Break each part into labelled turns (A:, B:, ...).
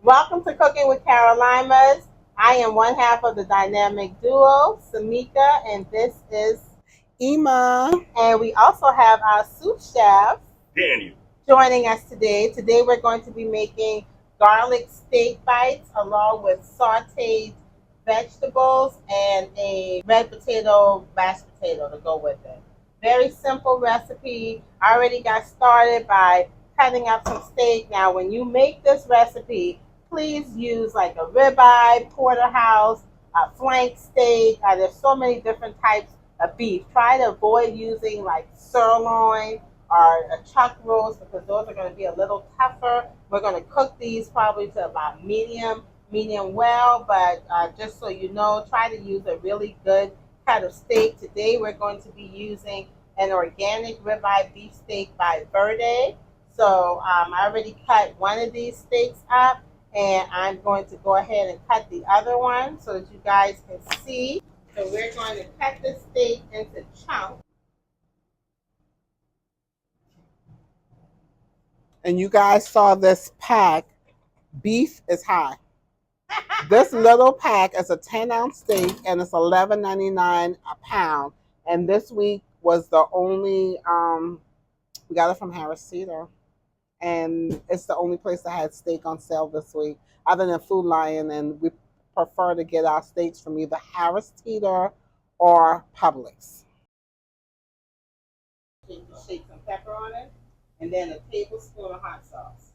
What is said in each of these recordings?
A: Welcome to Cooking with Carolimas. I am one half of the dynamic duo, Samika, and this is
B: Ema.
A: and we also have our sous chef
C: Daniel.
A: joining us today. Today we're going to be making garlic steak bites along with sautéed vegetables and a red potato mashed potato to go with it. Very simple recipe. I already got started by cutting up some steak. Now when you make this recipe, please use like a ribeye, porterhouse, a flank steak. There's so many different types of beef. Try to avoid using like sirloin or a chuck roast because those are going to be a little tougher. We're going to cook these probably to about medium well, but just so you know, try to use a really good cut of steak. Today we're going to be using an organic ribeye beef steak by Verde. So I already cut one of these steaks up, and I'm going to go ahead and cut the other one so that you guys can see. So we're going to cut the steak into chunks.
B: And you guys saw this pack. Beef is high. This little pack is a 10-ounce steak and it's $11.99 a pound. And this week was the only we got it from Harris Teeter. And it's the only place that had steak on sale this week, other than Food Lion, and we prefer to get our steaks from either Harris Teeter or Publix.
A: Shake some pepper on it, and then a tablespoon of hot sauce.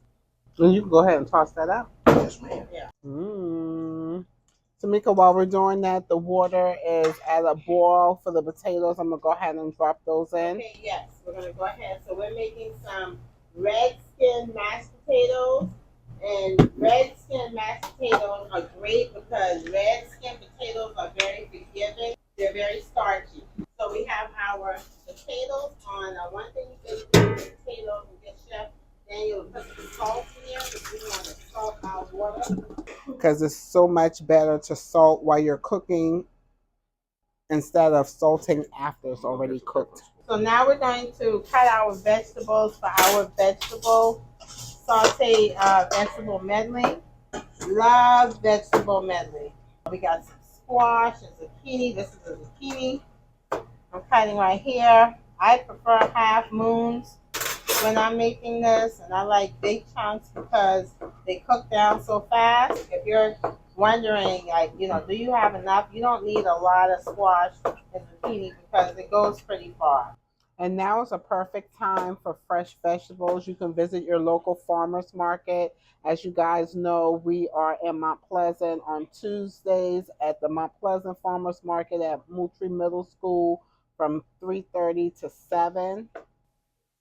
B: And you can go ahead and toss that out.
C: Yes, ma'am.
A: Yeah.
B: Tamika, while we're doing that, the water is at a boil for the potatoes. I'm going to go ahead and drop those in.
A: Okay, yes, we're going to go ahead. So we're making some red skin mashed potatoes. And red skin mashed potatoes are great because red skin potatoes are very forgiving. They're very starchy. So we have our potatoes on. One thing you can do with potatoes and get Chef Daniel to put some salt in there because we want to salt our water.
B: Because it's so much better to salt while you're cooking instead of salting after it's already cooked.
A: So now we're going to cut our vegetables for our vegetable saute vegetable medley. Love vegetable medley. We got some squash and zucchini. This is a zucchini. I'm cutting right here. I prefer half moons when I'm making this, and I like big chunks because they cook down so fast. If you're wondering, like, do you have enough? You don't need a lot of squash and zucchini because it goes pretty far.
B: And now is a perfect time for fresh vegetables. You can visit your local farmers market. As you guys know, we are in Mount Pleasant on Tuesdays at the Mount Pleasant Farmers Market at Moultrie Middle School from 3:30 to 7.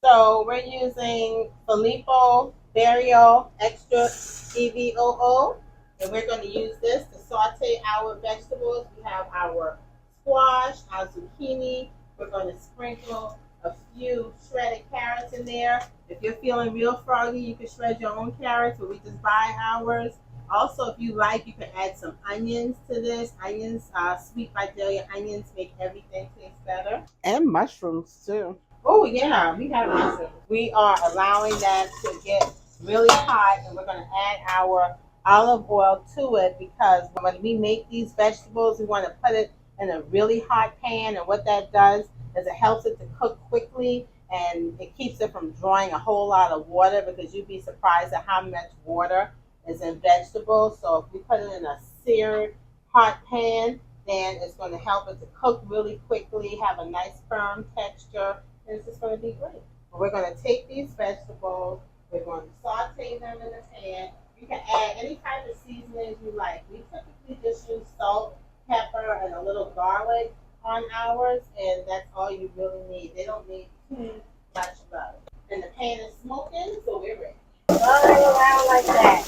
A: So we're using Filippo Barrio Extra EVOO, and we're going to use this to saute our vegetables. We have our squash, our zucchini. We're going to sprinkle a few shredded carrots in there. If you're feeling real froggy, you can shred your own carrots, but we just buy ours. Also, if you like, you can add some onions to this. Onions, sweet Vidalia onions make everything taste better.
B: And mushrooms too.
A: Oh yeah, we have mushrooms. We are allowing that to get really hot, and we're going to add our olive oil to it because when we make these vegetables, we want to put it in a really hot pan, and what that does is it helps it to cook quickly, and it keeps it from drawing a whole lot of water because you'd be surprised at how much water is in vegetables. So if we put it in a seared hot pan, then it's going to help it to cook really quickly, have a nice firm texture, and it's just going to be great. But we're going to take these vegetables, we're going to saute them in the pan. You can add any type of seasonings you like. We typically just use salt, pepper, and a little garlic on ours, and that's all you really need. They don't need too much butter. And the pan is smoking, so we're ready. Turn it around like that.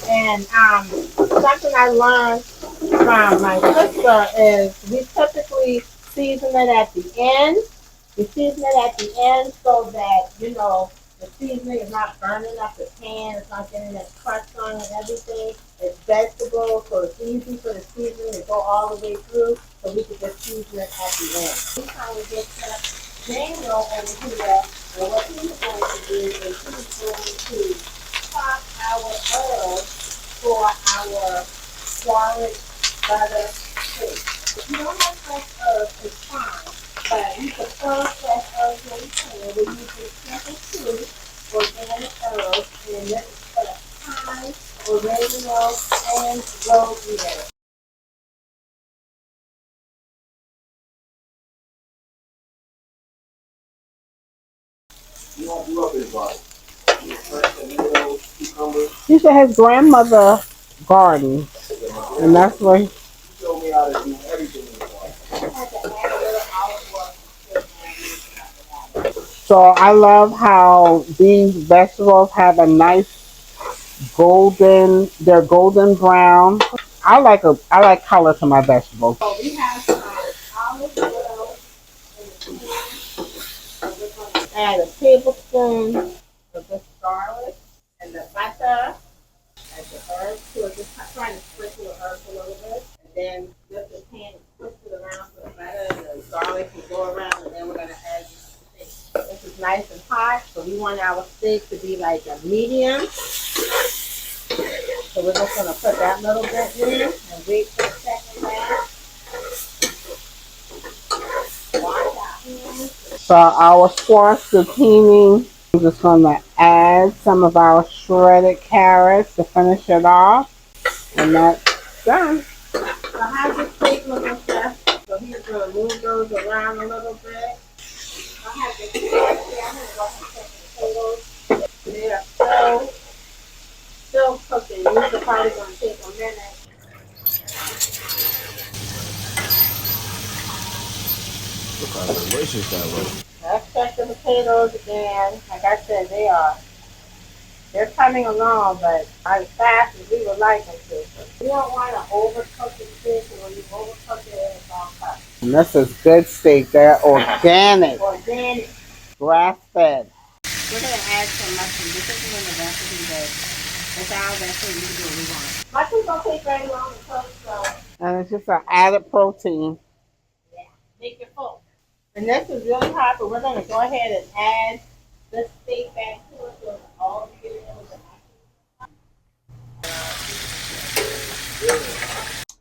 A: And something I learned from my sister is we typically season it at the end. We season it at the end so that, the seasoning is not burning up the pan. It's not getting that crust on it and everything. It's vegetable, so it's easy for the seasoning to go all the way through, so we can just season it at the end. This time we get to Daniel over here, and what he's going to do is he's going to chop our herbs for our squash butter steak. If you don't have fresh herbs, it's fine. But we prefer fresh herbs when we can. We use this simple two organic herbs, and this is for the thyme, oregano, and rosemary.
B: You don't grew up in garden. He said his grandmother garden, and that's where he showed me how to do everything in the garden. So I love how these vegetables have a nice golden, they're golden brown. I like color to my vegetables.
A: So we have some olive oil in the pan. Add a tablespoon of this garlic and the butter and the herbs. So just trying to sprinkle the herbs a little bit. And then lift the pan and twist it around so the butter and the garlic can go around. And then we're going to add this steak. This is nice and hot. So we want our steak to be like a medium. So we're just going to put that little bit in and wait for a second now. Wash our hands. So our squash zucchini, I'm just going to add some of our shredded carrots to finish it off. And that's done. So how's your steak looking, Chef? So he's going to move those around a little bit. I have the carrots here. I'm going to go and check the potatoes. They are still cooking. These are probably going to take a minute.
C: Look how delicious that looks.
A: Let's check the potatoes again. Like I said, they're coming along, but not as fast as we would like them to. We don't want to overcook the steak, and when you overcook it, it's all cut.
B: And this is good steak. They're organic.
A: Organic.
B: Grass fed.
A: We're going to add some mushroom. This isn't in the recipe, but it's our recipe. We do what we want. Mushrooms don't take very long to cook, so.
B: And it's just an added protein.
A: Yeah, make it full. And this is really hot, but we're going to go ahead and add the steak back to it so it's all together with the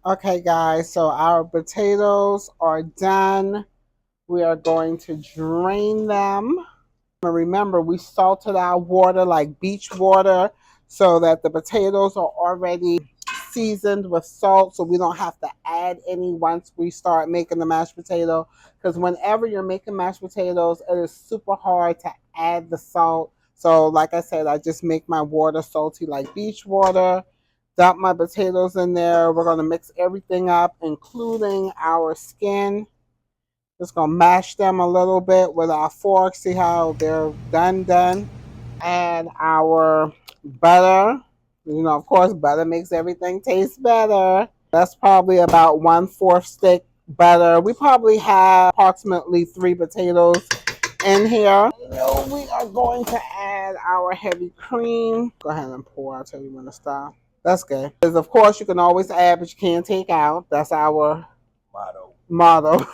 B: Okay, guys, so our potatoes are done. We are going to drain them. And remember, we salted our water like beach water so that the potatoes are already seasoned with salt, so we don't have to add any once we start making the mashed potato. Because whenever you're making mashed potatoes, it is super hard to add the salt. So like I said, I just make my water salty like beach water. Dump my potatoes in there. We're going to mix everything up, including our skin. Just going to mash them a little bit with our fork. See how they're done. Add our butter. You know, of course, butter makes everything taste better. That's probably about 1/4 stick butter. We probably have approximately 3 potatoes in here. So we are going to add our heavy cream. Go ahead and pour. I'll tell you when to stop. That's good. Because of course you can always add, but you can't take out. That's our motto.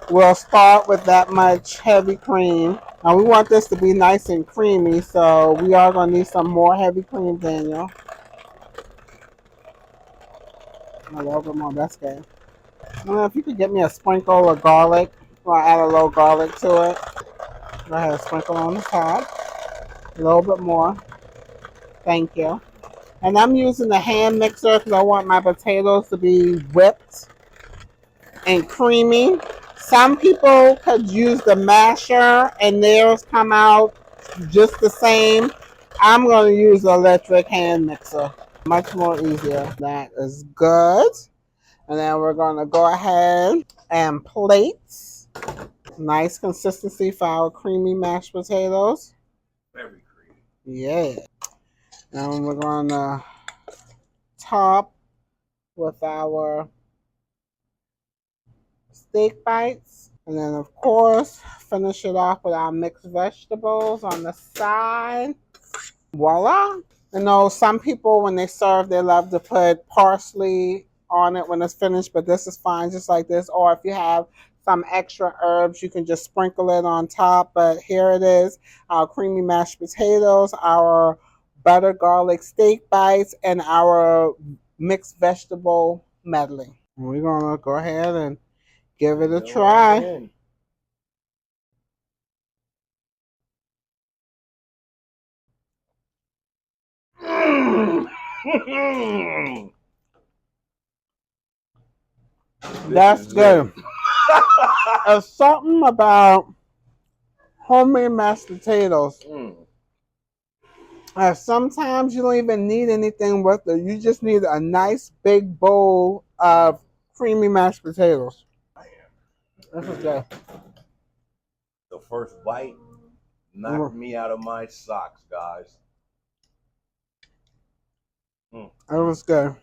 B: We'll start with that much heavy cream. Now we want this to be nice and creamy, so we are going to need some more heavy cream, Daniel. A little bit more. That's good. If you could get me a sprinkle of garlic, I'll add a little garlic to it. Go ahead, sprinkle on the top. A little bit more. Thank you. And I'm using the hand mixer because I want my potatoes to be whipped and creamy. Some people could use the masher and theirs come out just the same. I'm going to use the electric hand mixer. Much more easier. That is good. And then we're going to go ahead and plate. Nice consistency for our creamy mashed potatoes.
C: Very creamy.
B: Yeah. And we're going to top with our steak bites. And then, of course, finish it off with our mixed vegetables on the side. Voila. You know, some people, when they serve, they love to put parsley on it when it's finished, but this is fine just like this. Or if you have some extra herbs, you can just sprinkle it on top. But here it is, our creamy mashed potatoes, our butter garlic steak bites, and our mixed vegetable medley. We're gonna go ahead and give it a try. That's good. There's something about homemade mashed potatoes. Sometimes you don't even need anything with it. You just need a nice big bowl of creamy mashed potatoes. This is good.
C: The first bite knocked me out of my socks, guys.
B: It was good.